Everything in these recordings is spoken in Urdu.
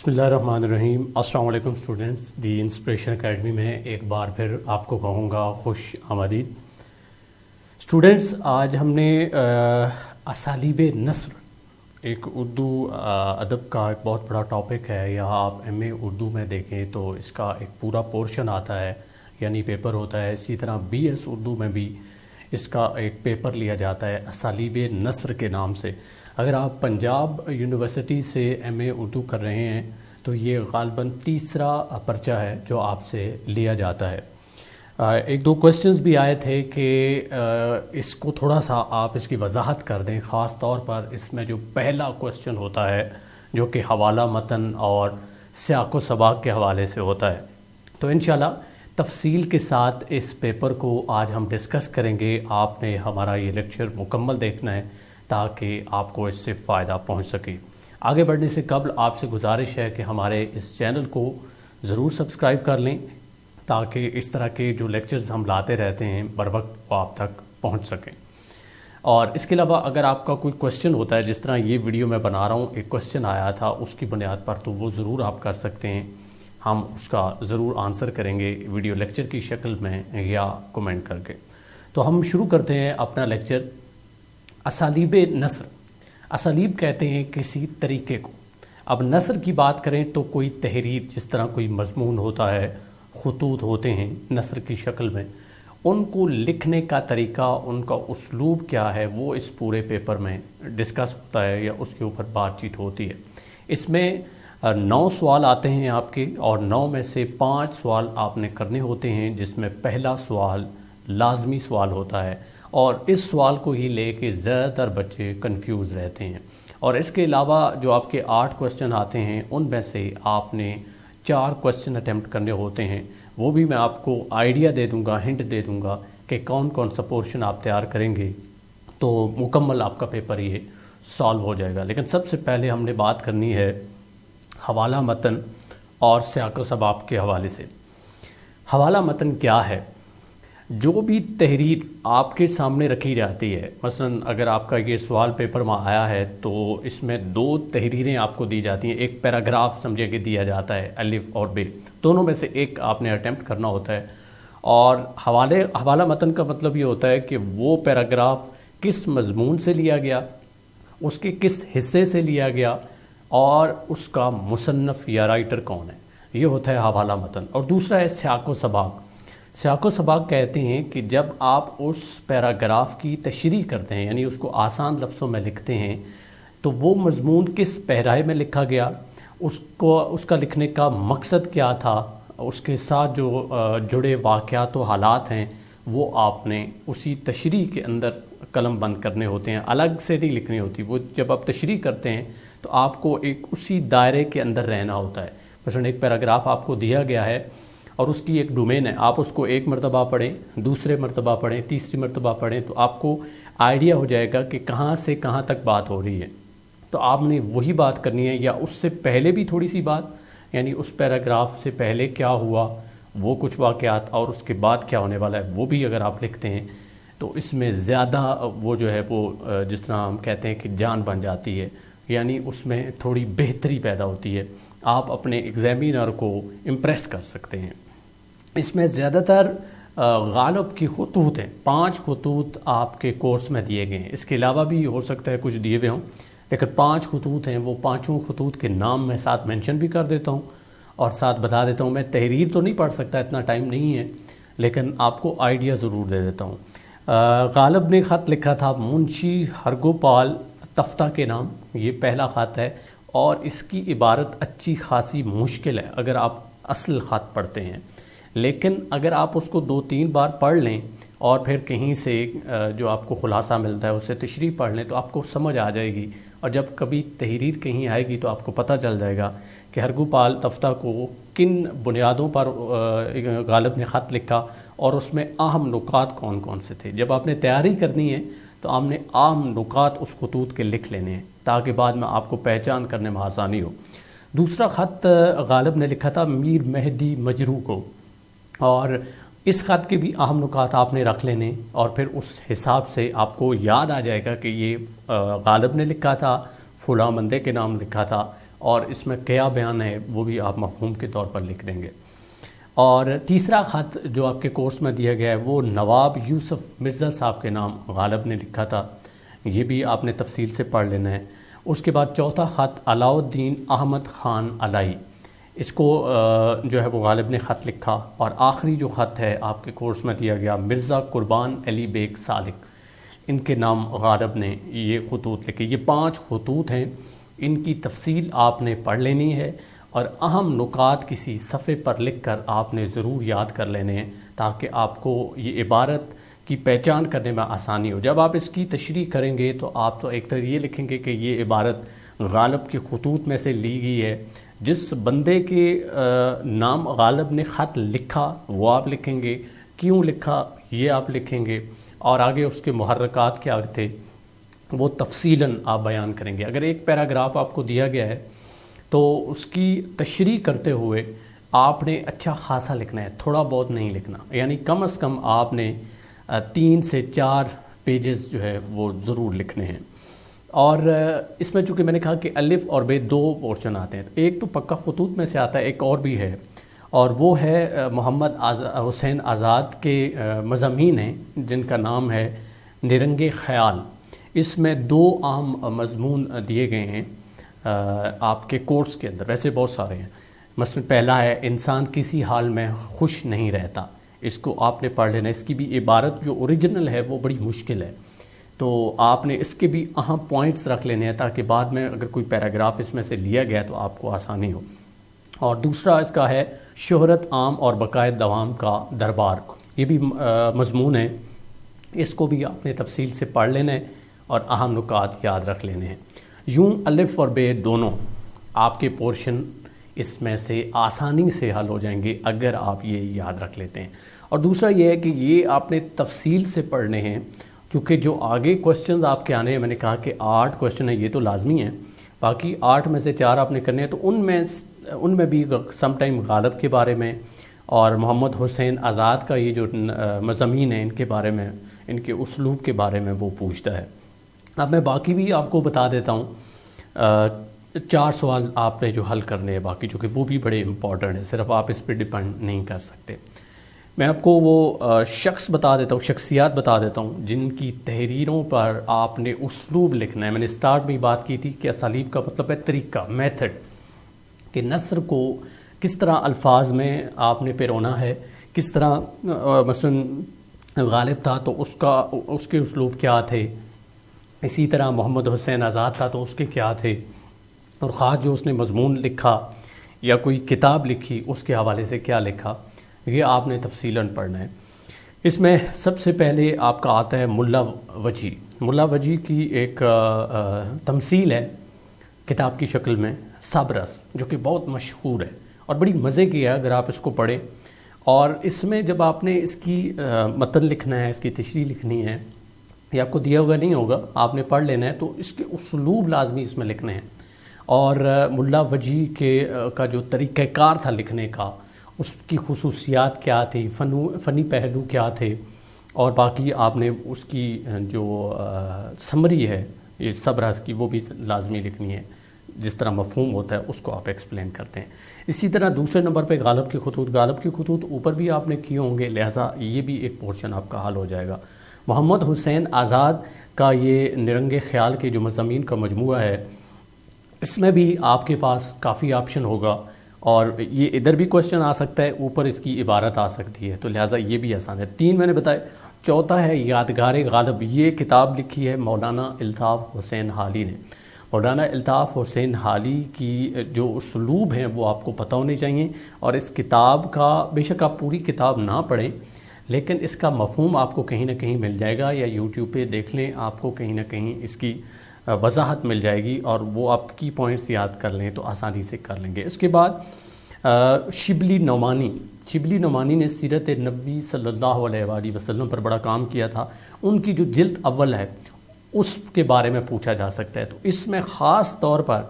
بسم اللہ الرحمن الرحیم۔ السلام علیکم اسٹوڈنٹس، دی انسپریشن اکیڈمی میں ایک بار پھر آپ کو کہوں گا خوش آمدید۔ اسٹوڈنٹس، آج ہم نے اسالیب نثر، ایک اردو ادب کا ایک بہت بڑا ٹاپک ہے۔ یہاں آپ ایم اے اردو میں دیکھیں تو اس کا ایک پورا پورشن آتا ہے، یعنی پیپر ہوتا ہے۔ اسی طرح بی ایس اردو میں بھی اس کا ایک پیپر لیا جاتا ہے اسالیب نثر کے نام سے۔ اگر آپ پنجاب یونیورسٹی سے ایم اے اردو کر رہے ہیں تو یہ غالباً تیسرا پرچہ ہے جو آپ سے لیا جاتا ہے۔ ایک دو کوسچنز بھی آئے تھے کہ اس کو تھوڑا سا آپ اس کی وضاحت کر دیں، خاص طور پر اس میں جو پہلا کوسچن ہوتا ہے جو کہ حوالہ متن اور سیاق و سباق کے حوالے سے ہوتا ہے۔ تو انشاءاللہ تفصیل کے ساتھ اس پیپر کو آج ہم ڈسکس کریں گے۔ آپ نے ہمارا یہ لیکچر مکمل دیکھنا ہے تاکہ آپ کو اس سے فائدہ پہنچ سکے۔ آگے بڑھنے سے قبل آپ سے گزارش ہے کہ ہمارے اس چینل کو ضرور سبسکرائب کر لیں تاکہ اس طرح کے جو لیکچرز ہم لاتے رہتے ہیں بر وقت وہ آپ تک پہنچ سکیں۔ اور اس کے علاوہ اگر آپ کا کوئی کوسچن ہوتا ہے، جس طرح یہ ویڈیو میں بنا رہا ہوں، ایک کوسچن آیا تھا اس کی بنیاد پر، تو وہ ضرور آپ کر سکتے ہیں، ہم اس کا ضرور آنسر کریں گے ویڈیو لیکچر کی شکل میں یا کومنٹ کر کے۔ تو ہم شروع کرتے ہیں اپنا لیکچر۔ اسالیب نثر، اسالیب کہتے ہیں کسی طریقے کو۔ اب نثر کی بات کریں تو کوئی تحریر، جس طرح کوئی مضمون ہوتا ہے، خطوط ہوتے ہیں نثر کی شکل میں، ان کو لکھنے کا طریقہ، ان کا اسلوب کیا ہے، وہ اس پورے پیپر میں ڈسکس ہوتا ہے یا اس کے اوپر بات چیت ہوتی ہے۔ اس میں 9 سوال آتے ہیں آپ کے، اور 9 میں سے 5 سوال آپ نے کرنے ہوتے ہیں، جس میں پہلا سوال لازمی سوال ہوتا ہے، اور اس سوال کو ہی لے کے زیادہ تر بچے کنفیوز رہتے ہیں۔ اور اس کے علاوہ جو آپ کے 8 کوسچن آتے ہیں، ان میں سے آپ نے 4 کوسچن اٹیمپٹ کرنے ہوتے ہیں۔ وہ بھی میں آپ کو آئیڈیا دے دوں گا، ہنٹ دے دوں گا کہ کون کون سا پورشن آپ تیار کریں گے تو مکمل آپ کا پیپر یہ سالو ہو جائے گا۔ لیکن سب سے پہلے ہم نے بات کرنی ہے حوالہ متن اور سیاق و سباق کے حوالے سے۔ حوالہ متن کیا ہے؟ جو بھی تحریر آپ کے سامنے رکھی جاتی ہے، مثلا اگر آپ کا یہ سوال پیپر میں آیا ہے تو اس میں 2 تحریریں آپ کو دی جاتی ہیں، ایک پیراگراف سمجھے کہ دیا جاتا ہے، الف اور ب، دونوں میں سے ایک آپ نے اٹیمپٹ کرنا ہوتا ہے۔ اور حوالہ متن کا مطلب یہ ہوتا ہے کہ وہ پیراگراف کس مضمون سے لیا گیا، اس کے کس حصے سے لیا گیا، اور اس کا مصنف یا رائٹر کون ہے، یہ ہوتا ہے حوالہ متن۔ اور دوسرا ہے سیاق و سباق۔ سیاق و سباق کہتے ہیں کہ جب آپ اس پیراگراف کی تشریح کرتے ہیں، یعنی اس کو آسان لفظوں میں لکھتے ہیں، تو وہ مضمون کس پیرائے میں لکھا گیا، اس کا لکھنے کا مقصد کیا تھا، اس کے ساتھ جو جڑے واقعات و حالات ہیں وہ آپ نے اسی تشریح کے اندر قلم بند کرنے ہوتے ہیں، الگ سے نہیں لکھنی ہوتی۔ وہ جب آپ تشریح کرتے ہیں تو آپ کو ایک اسی دائرے کے اندر رہنا ہوتا ہے۔ مثلا ایک پیراگراف آپ کو دیا گیا ہے اور اس کی ایک ڈومین ہے، آپ اس کو ایک مرتبہ پڑھیں، دوسرے مرتبہ پڑھیں، تیسری مرتبہ پڑھیں، تو آپ کو آئیڈیا ہو جائے گا کہ کہاں سے کہاں تک بات ہو رہی ہے۔ تو آپ نے وہی بات کرنی ہے، یا اس سے پہلے بھی تھوڑی سی بات، یعنی اس پیراگراف سے پہلے کیا ہوا وہ کچھ واقعات، اور اس کے بعد کیا ہونے والا ہے وہ بھی اگر آپ لکھتے ہیں تو اس میں زیادہ وہ جو ہے وہ جس طرح ہم کہتے ہیں کہ جان بن جاتی ہے، یعنی اس میں تھوڑی بہتری پیدا ہوتی ہے، آپ اپنے ایگزامینر کو امپریس کر سکتے ہیں۔ اس میں زیادہ تر غالب کی خطوط ہیں، 5 خطوط آپ کے کورس میں دیے گئے ہیں، اس کے علاوہ بھی ہو سکتا ہے کچھ دیے ہوئے ہوں، لیکن 5 خطوط ہیں۔ وہ 5 خطوط کے نام میں ساتھ مینشن بھی کر دیتا ہوں اور ساتھ بتا دیتا ہوں۔ میں تحریر تو نہیں پڑھ سکتا، اتنا ٹائم نہیں ہے، لیکن آپ کو آئیڈیا ضرور دے دیتا ہوں۔ غالب نے خط لکھا تھا منشی ہرگوپال تفتہ کے نام، یہ پہلا خط ہے، اور اس کی عبارت اچھی خاصی مشکل ہے اگر آپ اصل خط پڑھتے ہیں، لیکن اگر آپ اس کو 2-3 بار پڑھ لیں اور پھر کہیں سے جو آپ کو خلاصہ ملتا ہے اس سے تشریح پڑھ لیں تو آپ کو سمجھ آ جائے گی، اور جب کبھی تحریر کہیں آئے گی تو آپ کو پتہ چل جائے گا کہ ہرگوپال تفتہ کو کن بنیادوں پر غالب نے خط لکھا، اور اس میں اہم نکات کون کون سے تھے۔ جب آپ نے تیاری کرنی ہے تو آپ نے اہم نکات اس خطوط کے لکھ لینے ہیں تاکہ بعد میں آپ کو پہچان کرنے میں آسانی ہو۔ دوسرا خط غالب نے لکھا تھا میر مہدی مجروح کو، اور اس خط کے بھی اہم نکات آپ نے رکھ لینے، اور پھر اس حساب سے آپ کو یاد آ جائے گا کہ یہ غالب نے لکھا تھا، فلاں بندے کے نام لکھا تھا، اور اس میں کیا بیان ہے وہ بھی آپ مفہوم کے طور پر لکھ دیں گے. اور تیسرا خط جو آپ کے کورس میں دیا گیا ہے وہ نواب یوسف مرزا صاحب کے نام غالب نے لکھا تھا، یہ بھی آپ نے تفصیل سے پڑھ لینا ہے. اس کے بعد چوتھا خط علاء الدین احمد خان علائی، اس کو جو ہے وہ غالب نے خط لکھا. اور آخری جو خط ہے آپ کے کورس میں دیا گیا مرزا قربان علی بیگ سالک، ان کے نام غالب نے یہ خطوط لکھے. یہ 5 خطوط ہیں، ان کی تفصیل آپ نے پڑھ لینی ہے اور اہم نکات کسی صفحے پر لکھ کر آپ نے ضرور یاد کر لینے ہیں تاکہ آپ کو یہ عبارت کی پہچان کرنے میں آسانی ہو. جب آپ اس کی تشریح کریں گے تو آپ تو ایک طرح یہ لکھیں گے کہ یہ عبارت غالب کے خطوط میں سے لی گئی ہے. جس بندے کے نام غالب نے خط لکھا وہ آپ لکھیں گے، کیوں لکھا یہ آپ لکھیں گے، اور آگے اس کے محرکات کیا تھے وہ تفصیلاً آپ بیان کریں گے. اگر ایک پیراگراف آپ کو دیا گیا ہے تو اس کی تشریح کرتے ہوئے آپ نے اچھا خاصا لکھنا ہے، تھوڑا بہت نہیں لکھنا. یعنی کم از کم آپ نے 3 سے 4 پیجز جو ہے وہ ضرور لکھنے ہیں. اور اس میں چونکہ میں نے کہا کہ الف اور بے 2 پورشن آتے ہیں، ایک تو پکا خطوط میں سے آتا ہے، ایک اور بھی ہے، اور وہ ہے محمد حسین آزاد کے مضامین ہیں جن کا نام ہے نرنگ خیال. اس میں 2 عام مضمون دیے گئے ہیں آپ کے کورس کے اندر، ویسے بہت سارے ہیں. مثلا پہلا ہے انسان کسی حال میں خوش نہیں رہتا، اس کو آپ نے پڑھ لینا. اس کی بھی عبارت جو اوریجنل ہے وہ بڑی مشکل ہے، تو آپ نے اس کے بھی اہم پوائنٹس رکھ لینے ہیں تاکہ بعد میں اگر کوئی پیراگراف اس میں سے لیا گیا تو آپ کو آسانی ہو. اور دوسرا اس کا ہے شہرت عام اور بقائے دوام کا دربار، یہ بھی مضمون ہے، اس کو بھی آپ نے تفصیل سے پڑھ لینا ہے اور اہم نکات یاد رکھ لینے ہیں. یوں الف اور بے دونوں آپ کے پورشن اس میں سے آسانی سے حل ہو جائیں گے اگر آپ یہ یاد رکھ لیتے ہیں. اور دوسرا یہ ہے کہ یہ آپ نے تفصیل سے پڑھنے ہیں، چونکہ جو آگے کوسچنز آپ کے آنے ہیں، میں نے کہا کہ 8 کوسچن ہیں، یہ تو لازمی ہیں، باقی 8 میں سے 4 آپ نے کرنے ہیں. تو ان میں بھی سم ٹائم غالب کے بارے میں اور محمد حسین آزاد کا یہ جو مضامین ہیں ان کے بارے میں، ان کے اسلوب کے بارے میں وہ پوچھتا ہے. اب میں باقی بھی آپ کو بتا دیتا ہوں. 4 سوال آپ نے جو حل کرنے ہیں باقی، چونکہ وہ بھی بڑے امپورٹنٹ ہیں، صرف آپ اس پہ ڈپینڈ نہیں کر سکتے. میں آپ کو وہ شخص بتا دیتا ہوں، شخصیات بتا دیتا ہوں جن کی تحریروں پر آپ نے اسلوب لکھنا ہے. میں نے سٹارٹ میں بات کی تھی کہ اسالیب کا مطلب ہے طریقہ، میتھڈ، کہ نثر کو کس طرح الفاظ میں آپ نے پیرونا ہے، کس طرح مثلا غالب تھا تو اس کے اسلوب کیا تھے، اسی طرح محمد حسین آزاد تھا تو اس کے کیا تھے، اور خاص جو اس نے مضمون لکھا یا کوئی کتاب لکھی اس کے حوالے سے کیا لکھا، یہ آپ نے تفصیلاً پڑھنا ہے. اس میں سب سے پہلے آپ کا آتا ہے ملا وجی. ملا وجی کی ایک تمثیل ہے کتاب کی شکل میں، سبرس، جو کہ بہت مشہور ہے اور بڑی مزے کی ہے اگر آپ اس کو پڑھیں. اور اس میں جب آپ نے اس کی متن لکھنا ہے، اس کی تشریح لکھنی ہے، یہ آپ کو دیا ہوگا نہیں ہوگا، آپ نے پڑھ لینا ہے، تو اس کے اسلوب لازمی اس میں لکھنے ہیں. اور ملا وجی کا جو طریقہ کار تھا لکھنے کا، اس کی خصوصیات کیا تھی، فنی پہلو کیا تھے، اور باقی آپ نے اس کی جو سمری ہے یہ سبرس کی وہ بھی لازمی لکھنی ہے. جس طرح مفہوم ہوتا ہے اس کو آپ ایکسپلین کرتے ہیں. اسی طرح دوسرے نمبر پہ غالب کے خطوط. غالب کے خطوط اوپر بھی آپ نے کیے ہوں گے، لہٰذا یہ بھی ایک پورشن آپ کا حل ہو جائے گا. محمد حسین آزاد کا یہ نرنگ خیال کے جو مضامین کا مجموعہ ہے، اس میں بھی آپ کے پاس کافی آپشن ہوگا، اور یہ ادھر بھی کوسچن آ سکتا ہے، اوپر اس کی عبارت آ سکتی ہے، تو لہٰذا یہ بھی آسان ہے. 3 میں نے بتایا. چوتھا ہے یادگار غالب. یہ کتاب لکھی ہے مولانا الطاف حسین حالی نے. مولانا الطاف حسین حالی کی جو اسلوب ہیں وہ آپ کو پتہ ہونے چاہیے، اور اس کتاب کا بے شک آپ پوری کتاب نہ پڑھیں لیکن اس کا مفہوم آپ کو کہیں نہ کہیں مل جائے گا، یا یوٹیوب پہ دیکھ لیں، آپ کو کہیں نہ کہیں اس کی وضاحت مل جائے گی، اور وہ آپ کی پوائنٹس یاد کر لیں تو آسانی سے کر لیں گے. اس کے بعد شبلی نعمانی نے سیرت نبی صلی اللہ علیہ وآلہ وسلم پر بڑا کام کیا تھا. ان کی جو جلد اول ہے اس کے بارے میں پوچھا جا سکتا ہے، تو اس میں خاص طور پر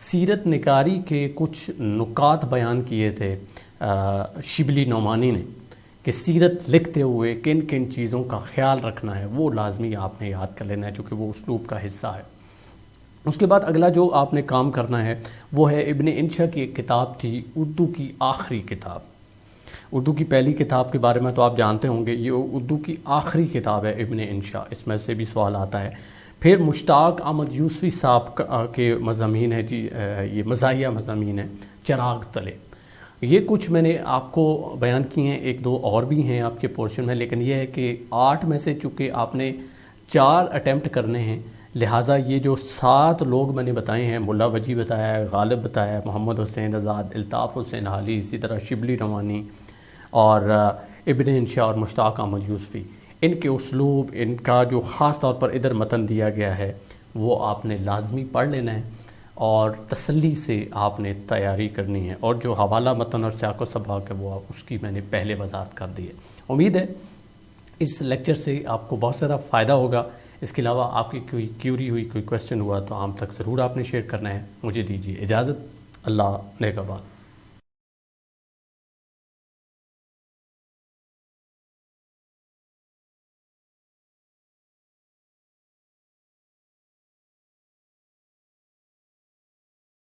سیرت نگاری کے کچھ نکات بیان کیے تھے شبلی نعمانی نے، کہ سیرت لکھتے ہوئے کن کن چیزوں کا خیال رکھنا ہے وہ لازمی آپ نے یاد کر لینا ہے، چونکہ وہ اسلوب کا حصہ ہے. اس کے بعد اگلا جو آپ نے کام کرنا ہے وہ ہے ابن انشا کی ایک کتاب تھی، اردو کی آخری کتاب۔ اردو کی پہلی کتاب کے بارے میں تو آپ جانتے ہوں گے، یہ اردو کی آخری کتاب ہے ابن انشا، اس میں سے بھی سوال آتا ہے۔ پھر مشتاق احمد یوسفی صاحب کے مضامین ہیں جی، یہ مزاحیہ مضامین ہیں، چراغ تلے۔ یہ کچھ میں نے آپ کو بیان کیے ہیں، ایک دو اور بھی ہیں آپ کے پورشن میں، لیکن یہ ہے کہ 8 میں سے چونکہ آپ نے 4 اٹیمپٹ کرنے ہیں، لہٰذا یہ جو 7 لوگ میں نے بتائے ہیں، ملا وجی بتایا ہے، غالب بتایا ہے، محمد حسین آزاد، الطاف حسین حالی، اسی طرح شبلی روانی اور ابن انشا اور مشتاق احمد یوسفی، ان کے اسلوب، ان کا جو خاص طور پر ادھر متن دیا گیا ہے وہ آپ نے لازمی پڑھ لینا ہے اور تسلی سے آپ نے تیاری کرنی ہے، اور جو حوالہ متن اور سیاق و سباق ہے وہ اس کی میں نے پہلے وضاحت کر دی ہے۔ امید ہے اس لیکچر سے آپ کو بہت سارا فائدہ ہوگا۔ اس کے علاوہ آپ کی کوئی کیوری ہوئی، کوئی کویسچن ہوا تو عام تک ضرور آپ نے شیئر کرنا ہے۔ مجھے دیجیے اجازت، اللہ نگہبان۔